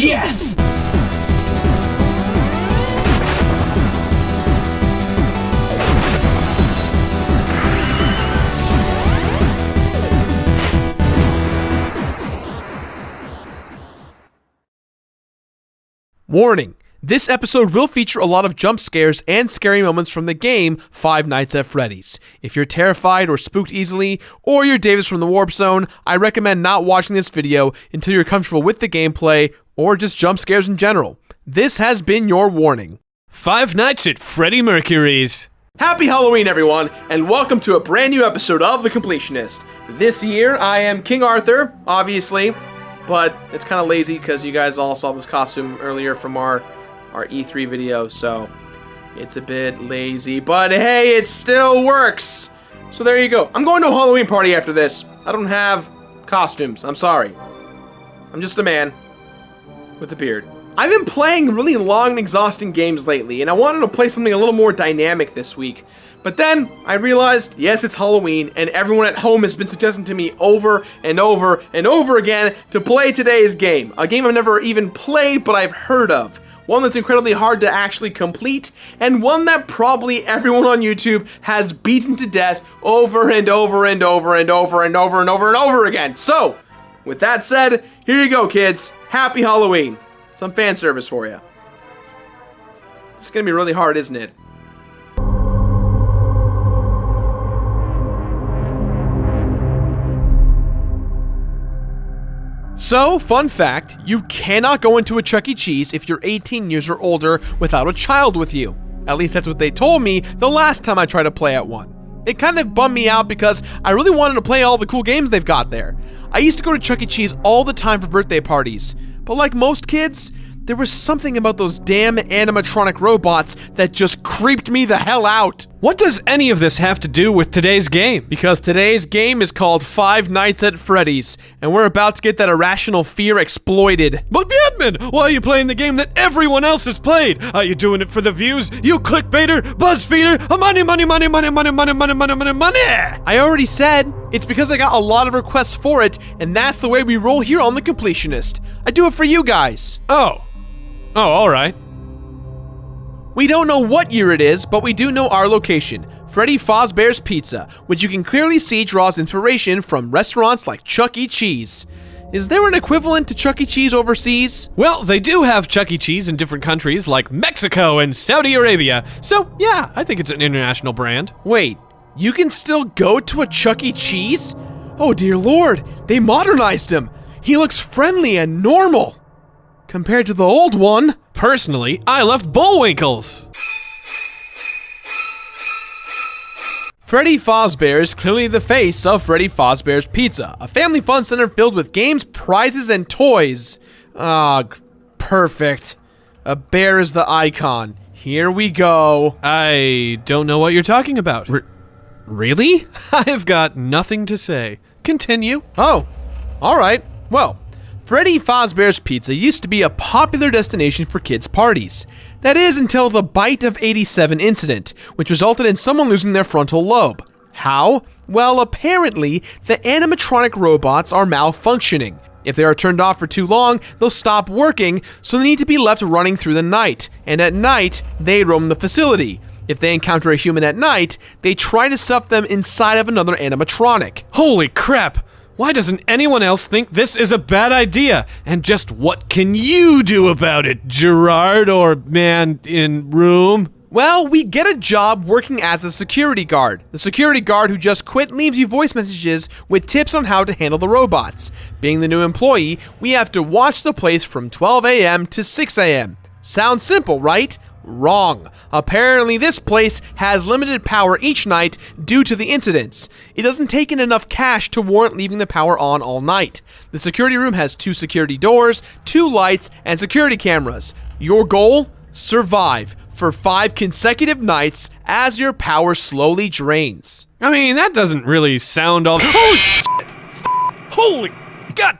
Yes! Warning, this episode will feature a lot of jump scares and scary moments from the game Five Nights at Freddy's. If you're terrified or spooked easily, or you're Davis from the Warp Zone, I recommend not watching this video until you're comfortable with the gameplay or just jump scares in general. This has been your warning. Five Nights at Freddie Mercury's. Happy Halloween, everyone, and welcome to a brand new episode of The Completionist. This year, I am King Arthur, obviously, but it's kind of lazy because you guys all saw this costume earlier from our E3 video, so it's a bit lazy, but hey, it still works. So there you go. I'm going to a Halloween party after this. I don't have costumes. I'm sorry. I'm just a man with a beard. I've been playing really long and exhausting games lately, and I wanted to play something a little more dynamic this week. But then I realized, yes, it's Halloween, and everyone at home has been suggesting to me over and over and over again to play today's game. A game I've never even played, but I've heard of. One that's incredibly hard to actually complete, and one that probably everyone on YouTube has beaten to death over and over and over and over and over and over and over again. So, with that said, here you go, kids. Happy Halloween. Some fan service for you. It's gonna be really hard, isn't it? So, fun fact, you cannot go into a Chuck E. Cheese if you're 18 years or older without a child with you. At least that's what they told me the last time I tried to play at one. It kind of bummed me out because I really wanted to play all the cool games they've got there. I used to go to Chuck E. Cheese all the time for birthday parties, but like most kids, there was something about those damn animatronic robots that just creeped me the hell out. What does any of this have to do with today's game? Because today's game is called Five Nights at Freddy's, and we're about to get that irrational fear exploited. But Batman, why are you playing the game that everyone else has played? Are you doing it for the views? You clickbaiter, buzzfeeder, money, money, money, money, money, money, money, money, money, money. I already said, it's because I got a lot of requests for it, and that's the way we roll here on The Completionist. I do it for you guys. Oh, alright. We don't know what year it is, but we do know our location, Freddy Fazbear's Pizza, which you can clearly see draws inspiration from restaurants like Chuck E. Cheese. Is there an equivalent to Chuck E. Cheese overseas? Well, they do have Chuck E. Cheese in different countries like Mexico and Saudi Arabia, so yeah, I think it's an international brand. Wait, you can still go to a Chuck E. Cheese? Oh dear lord, they modernized him. He looks friendly and normal. Compared to the old one. Personally, I love Bullwinkles. Freddy Fazbear is clearly the face of Freddy Fazbear's Pizza, a family fun center filled with games, prizes, and toys. Ah, perfect. A bear is the icon. Here we go. I don't know what you're talking about. Really? I've got nothing to say. Continue. Oh, alright. Well, Freddy Fazbear's Pizza used to be a popular destination for kids' parties. That is until the Bite of 87 incident, which resulted in someone losing their frontal lobe. How? Well, apparently, the animatronic robots are malfunctioning. If they are turned off for too long, they'll stop working, so they need to be left running through the night. And at night, they roam the facility. If they encounter a human at night, they try to stuff them inside of another animatronic. Holy crap! Why doesn't anyone else think this is a bad idea? And just what can you do about it, Gerard, or man in room? Well, we get a job working as a security guard. The security guard who just quit leaves you voice messages with tips on how to handle the robots. Being the new employee, we have to watch the place from 12 a.m. to 6 a.m. Sounds simple, right? Wrong. Apparently this place has limited power each night due to the incidents. It doesn't take in enough cash to warrant leaving the power on all night. The security room has 2 security doors, 2 lights, and security cameras. Your goal? Survive for 5 consecutive nights as your power slowly drains. I mean, that doesn't really sound all— Holy shit! Holy God!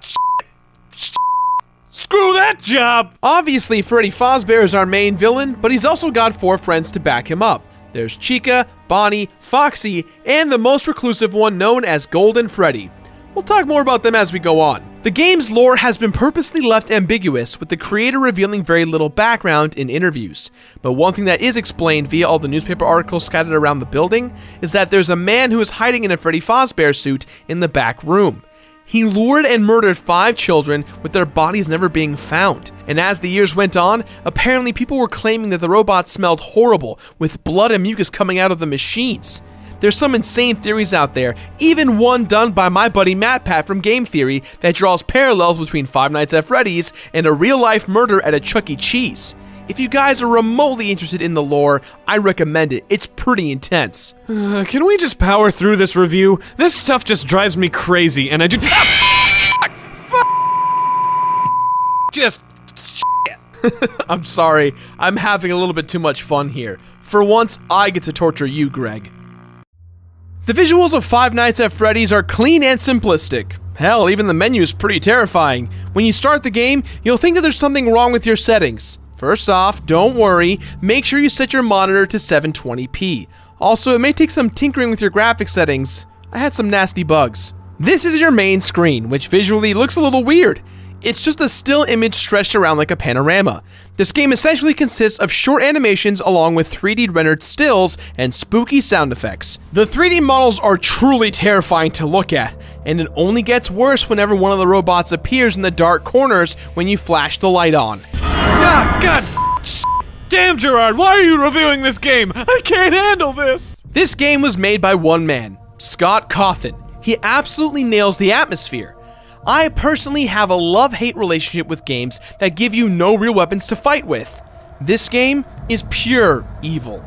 Screw that job! Obviously, Freddy Fazbear is our main villain, but he's also got 4 friends to back him up. There's Chica, Bonnie, Foxy, and the most reclusive one known as Golden Freddy. We'll talk more about them as we go on. The game's lore has been purposely left ambiguous, with the creator revealing very little background in interviews. But one thing that is explained via all the newspaper articles scattered around the building is that there's a man who is hiding in a Freddy Fazbear suit in the back room. He lured and murdered 5 children, with their bodies never being found. And as the years went on, apparently people were claiming that the robots smelled horrible, with blood and mucus coming out of the machines. There's some insane theories out there, even one done by my buddy MatPat from Game Theory that draws parallels between Five Nights at Freddy's and a real-life murder at a Chuck E. Cheese. If you guys are remotely interested in the lore, I recommend it. It's pretty intense. Can we just power through this review? This stuff just drives me crazy, and I just... just... I'm sorry, I'm having a little bit too much fun here. For once, I get to torture you, Greg. The visuals of Five Nights at Freddy's are clean and simplistic. Hell, even the menu is pretty terrifying. When you start the game, you'll think that there's something wrong with your settings. First off, don't worry, make sure you set your monitor to 720p. Also, it may take some tinkering with your graphics settings. I had some nasty bugs. This is your main screen, which visually looks a little weird. It's just a still image stretched around like a panorama. This game essentially consists of short animations along with 3D rendered stills and spooky sound effects. The 3D models are truly terrifying to look at, and it only gets worse whenever one of the robots appears in the dark corners when you flash the light on. Ah, God! Damn, Gerard, why are you reviewing this game? I can't handle this! This game was made by one man, Scott Cawthon. He absolutely nails the atmosphere. I personally have a love-hate relationship with games that give you no real weapons to fight with. This game is pure evil.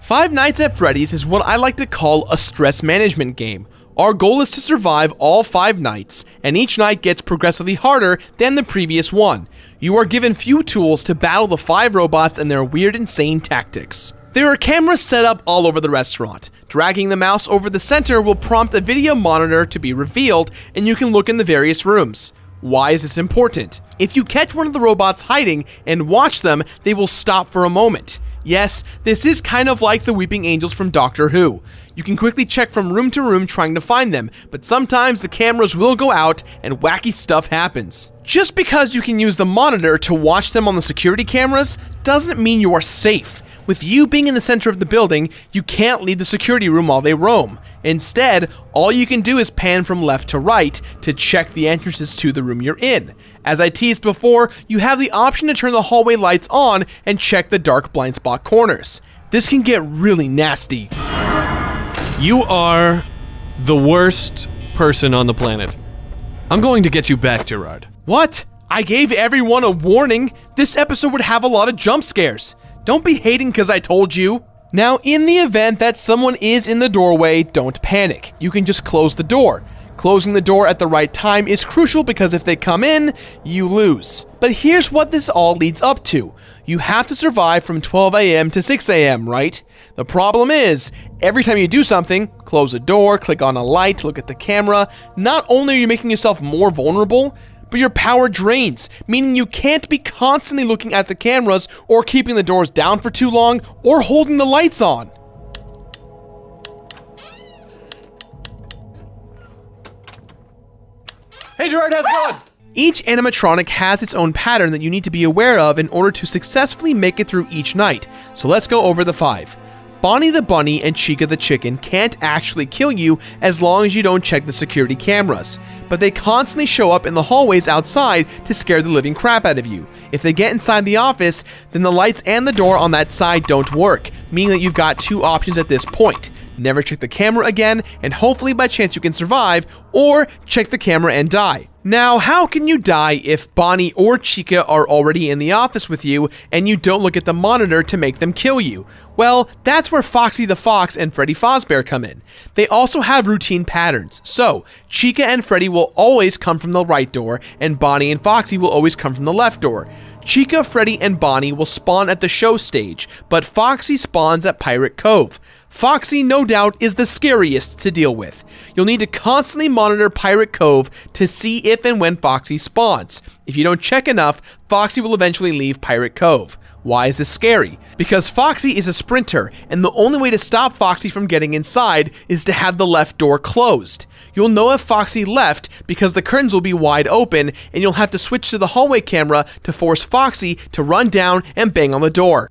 Five Nights at Freddy's is what I like to call a stress management game. Our goal is to survive all 5 nights, and each night gets progressively harder than the previous one. You are given few tools to battle the 5 robots and their weird, insane tactics. There are cameras set up all over the restaurant. Dragging the mouse over the center will prompt a video monitor to be revealed, and you can look in the various rooms. Why is this important? If you catch one of the robots hiding and watch them, they will stop for a moment. Yes, this is kind of like the Weeping Angels from Doctor Who. You can quickly check from room to room trying to find them, but sometimes the cameras will go out and wacky stuff happens. Just because you can use the monitor to watch them on the security cameras doesn't mean you are safe. With you being in the center of the building, you can't leave the security room while they roam. Instead, all you can do is pan from left to right to check the entrances to the room you're in. As I teased before, you have the option to turn the hallway lights on and check the dark blind spot corners. This can get really nasty. You are the worst person on the planet. I'm going to get you back, Gerard. What? I gave everyone a warning. This episode would have a lot of jump scares. Don't be hating because I told you. Now, in the event that someone is in the doorway, don't panic. You can just close the door. Closing the door at the right time is crucial because if they come in, you lose. But here's what this all leads up to. You have to survive from 12 a.m. to 6 a.m., right? The problem is, every time you do something, close a door, click on a light, look at the camera, not only are you making yourself more vulnerable, but your power drains, meaning you can't be constantly looking at the cameras or keeping the doors down for too long or holding the lights on. Hey Gerard, how's it going? Each animatronic has its own pattern that you need to be aware of in order to successfully make it through each night. So let's go over the 5. Bonnie the Bunny and Chica the Chicken can't actually kill you as long as you don't check the security cameras, but they constantly show up in the hallways outside to scare the living crap out of you. If they get inside the office, then the lights and the door on that side don't work, meaning that you've got 2 options at this point. Never check the camera again, and hopefully by chance you can survive, or check the camera and die. Now, how can you die if Bonnie or Chica are already in the office with you and you don't look at the monitor to make them kill you? Well, that's where Foxy the Fox and Freddy Fazbear come in. They also have routine patterns, so Chica and Freddy will always come from the right door, and Bonnie and Foxy will always come from the left door. Chica, Freddy, and Bonnie will spawn at the show stage, but Foxy spawns at Pirate Cove. Foxy, no doubt, is the scariest to deal with. You'll need to constantly monitor Pirate Cove to see if and when Foxy spawns. If you don't check enough, Foxy will eventually leave Pirate Cove. Why is this scary? Because Foxy is a sprinter, and the only way to stop Foxy from getting inside is to have the left door closed. you'll know if Foxy left because the curtains will be wide open and you'll have to switch to the hallway camera to force Foxy to run down and bang on the door.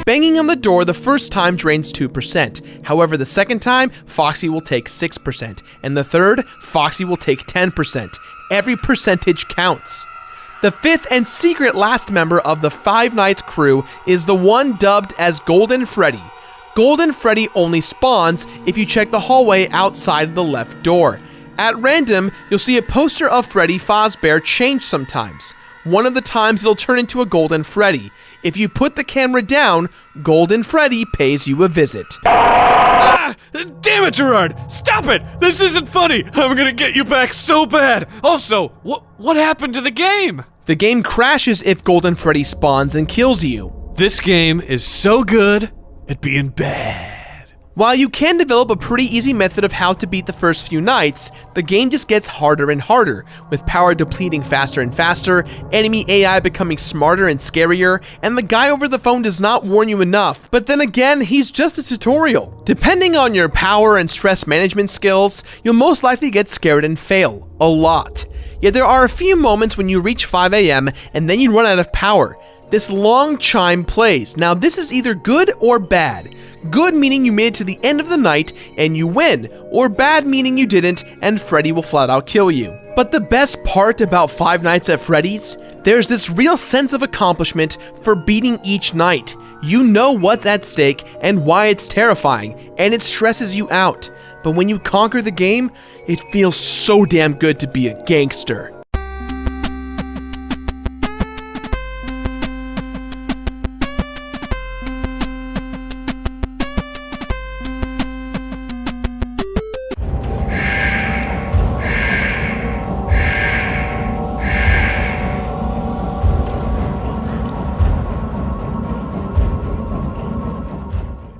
Banging on the door the first time drains 2%. However, the second time, Foxy will take 6%. And the third, Foxy will take 10%. Every percentage counts. The fifth and secret last member of the Five Nights crew is the one dubbed as Golden Freddy. Golden Freddy only spawns if you check the hallway outside the left door. At random, you'll see a poster of Freddy Fazbear change sometimes. One of the times it'll turn into a Golden Freddy. If you put the camera down, Golden Freddy pays you a visit. Ah! Damn it, Gerard! Stop it! This isn't funny! I'm gonna get you back so bad! Also, what happened to the game? The game crashes if Golden Freddy spawns and kills you. This game is so good at being bad. While you can develop a pretty easy method of how to beat the first few nights, the game just gets harder and harder, with power depleting faster and faster, enemy AI becoming smarter and scarier, and the guy over the phone does not warn you enough. But then again, he's just a tutorial. Depending on your power and stress management skills, you'll most likely get scared and fail. A lot. Yet there are a few moments when you reach 5 AM and then you run out of power. This long chime plays. Now this is either good or bad. Good meaning you made it to the end of the night and you win, or bad meaning you didn't and Freddy will flat out kill you. But the best part about Five Nights at Freddy's, there's this real sense of accomplishment for beating each night. You know what's at stake and why it's terrifying, and it stresses you out. But when you conquer the game, it feels so damn good to be a gangster.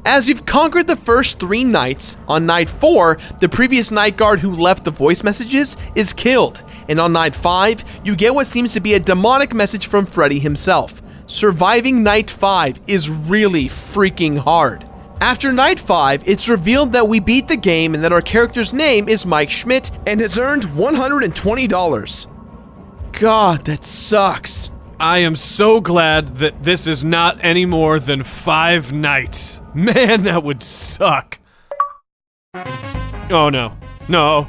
As you've conquered the first 3 nights, on night 4, the previous night guard who left the voice messages is killed, and on night 5, you get what seems to be a demonic message from Freddy himself. Surviving night 5 is really freaking hard. After night 5, it's revealed that we beat the game and that our character's name is Mike Schmidt and has earned $120. God, that sucks. I am so glad that this is not any more than 5 nights. Man, that would suck. Oh no. No,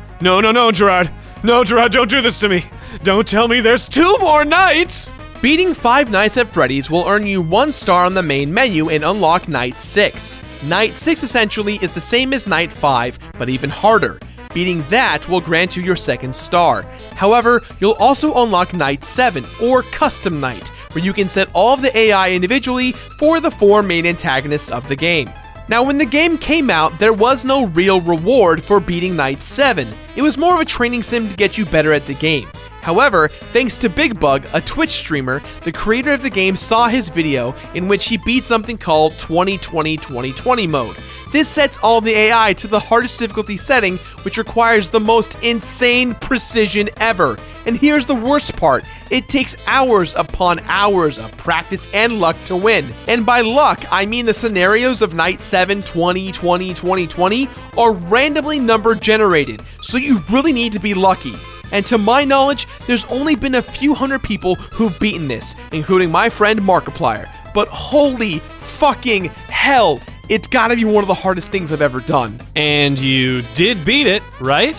Gerard. No, Gerard, don't do this to me. Don't tell me there's 2 more nights! Beating 5 Nights at Freddy's will earn you 1 star on the main menu and unlock Night 6. Night 6 essentially is the same as Night 5, but even harder. Beating that will grant you your 2nd star. However, you'll also unlock Night 7, or Custom Night, where you can set all of the AI individually for the 4 main antagonists of the game. Now, when the game came out, there was no real reward for beating Night 7. It was more of a training sim to get you better at the game. However, thanks to Big Bug, a Twitch streamer, the creator of the game saw his video in which he beat something called 2020-2020 mode. This sets all the AI to the hardest difficulty setting, which requires the most insane precision ever. And here's the worst part, it takes hours upon hours of practice and luck to win. And by luck, I mean the scenarios of Night 7, 2020, 2020 are randomly number generated, so you really need to be lucky. And to my knowledge, there's only been a few hundred people who've beaten this, including my friend Markiplier. But holy fucking hell, it's gotta be one of the hardest things I've ever done. And you did beat it, right?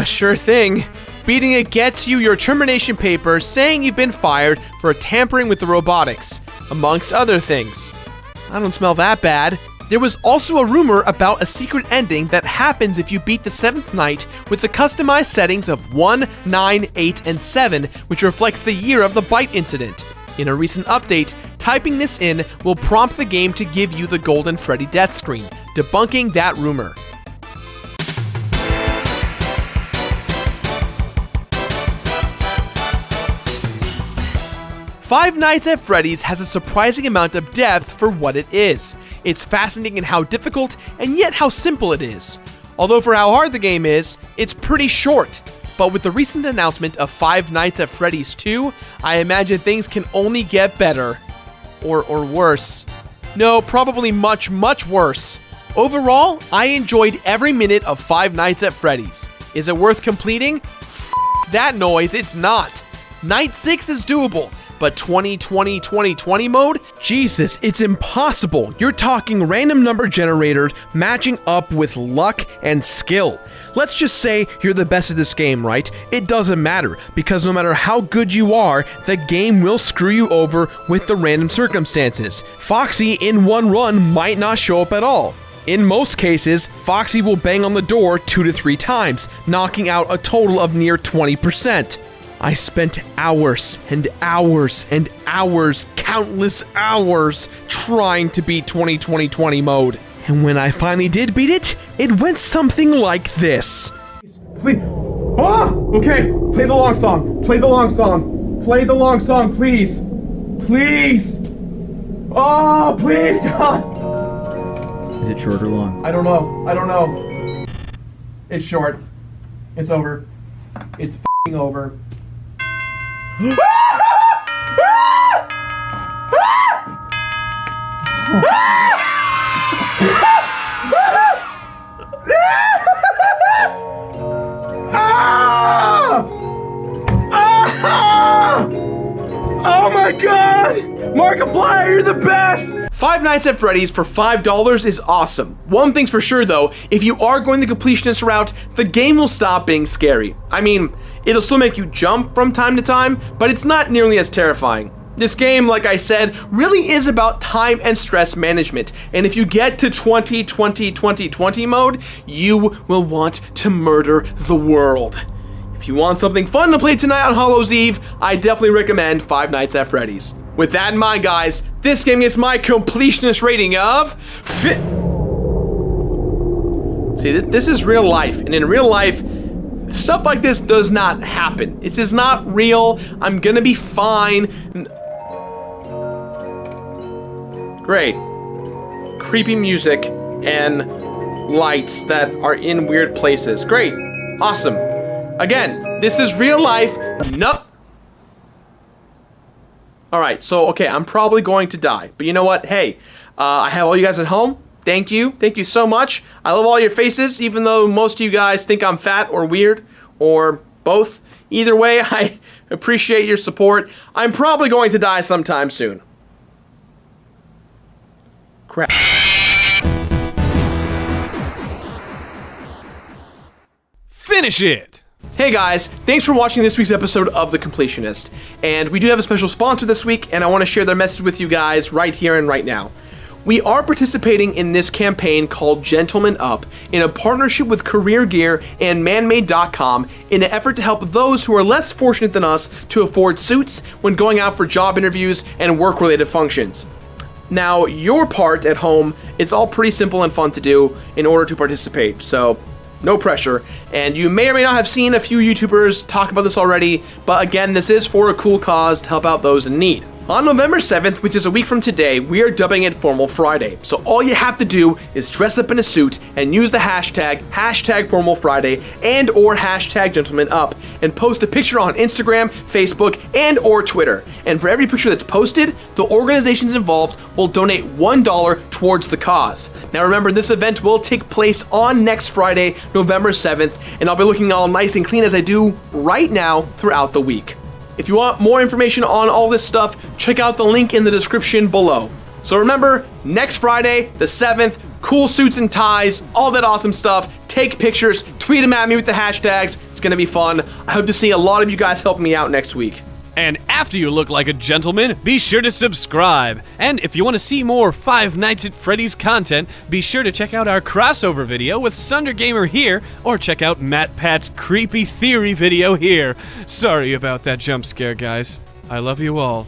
Sure thing. Beating it gets you your termination papers saying you've been fired for tampering with the robotics, amongst other things. I don't smell that bad. There was also a rumor about a secret ending that happens if you beat the 7th night with the customized settings of 1, 9, 8, and 7, which reflects the year of the bite incident. In a recent update, typing this in will prompt the game to give you the Golden Freddy death screen, debunking that rumor. Five Nights at Freddy's has a surprising amount of depth for what it is. It's fascinating in how difficult and yet how simple it is. Although for how hard the game is, it's pretty short. But with the recent announcement of Five Nights at Freddy's 2, I imagine things can only get better. Or worse. No, probably much, much worse. Overall, I enjoyed every minute of Five Nights at Freddy's. Is it worth completing? That noise, it's not. Night 6 is doable, but 2020 mode? Jesus, it's impossible. You're talking random number generators matching up with luck and skill. Let's just say you're the best at this game, right? It doesn't matter, because no matter how good you are, the game will screw you over with the random circumstances. Foxy in one run might not show up at all. In most cases, Foxy will bang on the door 2 to 3 times, knocking out a total of near 20%. I spent hours and hours and hours, countless hours, trying to beat 2020 mode. And when I finally did beat it, it went something like this. Please. Oh! Okay, play the long song. Play the long song. Play the long song, please. Please. Oh, please, God. Is it short or long? I don't know. It's short. It's over. It's f***ing over. Oh my God! Markiplier, you're the best! Five Nights at Freddy's for $5 is awesome. One thing's for sure though, if you are going the completionist route, the game will stop being scary. I mean, it'll still make you jump from time to time, but it's not nearly as terrifying. This game, like I said, really is about time and stress management, and if you get to 2020 mode, you will want to murder the world. If you want something fun to play tonight on Hallows Eve, I definitely recommend Five Nights at Freddy's. With that in mind, guys, this game gets my completionist rating of See, this is real life, and in real life, stuff like this does not happen. This is not real. I'm gonna be fine. Great. Creepy music and lights that are in weird places. Great. Awesome. Again, this is real life. No. Alright, so, okay, I'm probably going to die. But you know what? Hey, I have all you guys at home. Thank you. Thank you so much. I love all your faces, even though most of you guys think I'm fat or weird, or both. Either way, I appreciate your support. I'm probably going to die sometime soon. Crap. Finish it! Hey guys, thanks for watching this week's episode of The Completionist. And we do have a special sponsor this week, and I want to share their message with you guys right here and right now. We are participating in this campaign called Gentlemen Up in a partnership with Career Gear and manmade.com in an effort to help those who are less fortunate than us to afford suits when going out for job interviews and work-related functions. Now, your part at home, it's all pretty simple and fun to do in order to participate, so no pressure. And you may or may not have seen a few YouTubers talk about this already, but again, this is for a cool cause to help out those in need. On November 7th, which is a week from today, we are dubbing it Formal Friday. So all you have to do is dress up in a suit and use the hashtag Formal Friday and or hashtag Gentlemen Up and post a picture on Instagram, Facebook, and or Twitter. And for every picture that's posted, the organizations involved will donate $1 towards the cause. Now remember, this event will take place on next Friday, November 7th, and I'll be looking all nice and clean as I do right now throughout the week. If you want more information on all this stuff, check out the link in the description below. So remember, next Friday, the 7th, cool suits and ties, all that awesome stuff. Take pictures, tweet them at me with the hashtags. It's gonna be fun. I hope to see a lot of you guys helping me out next week. And after you look like a gentleman, be sure to subscribe. And if you want to see more Five Nights at Freddy's content, be sure to check out our crossover video with Sunder Gamer here, or check out Matt Pat's creepy theory video here. Sorry about that jump scare, guys. I love you all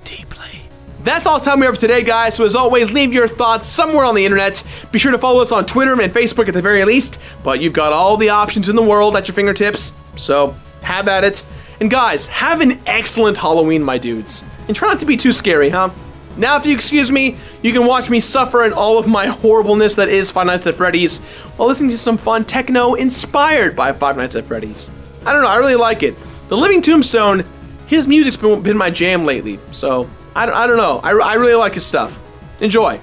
deeply. That's all the time we have for today, guys. So as always, leave your thoughts somewhere on the internet. Be sure to follow us on Twitter and Facebook at the very least. But you've got all the options in the world at your fingertips, so have at it. And guys, have an excellent Halloween, my dudes. And try not to be too scary, huh? Now, if you excuse me, you can watch me suffer in all of my horribleness that is Five Nights at Freddy's while listening to some fun techno inspired by Five Nights at Freddy's. I don't know, I really like it. The Living Tombstone, his music's been my jam lately, so I don't know. I really like his stuff. Enjoy.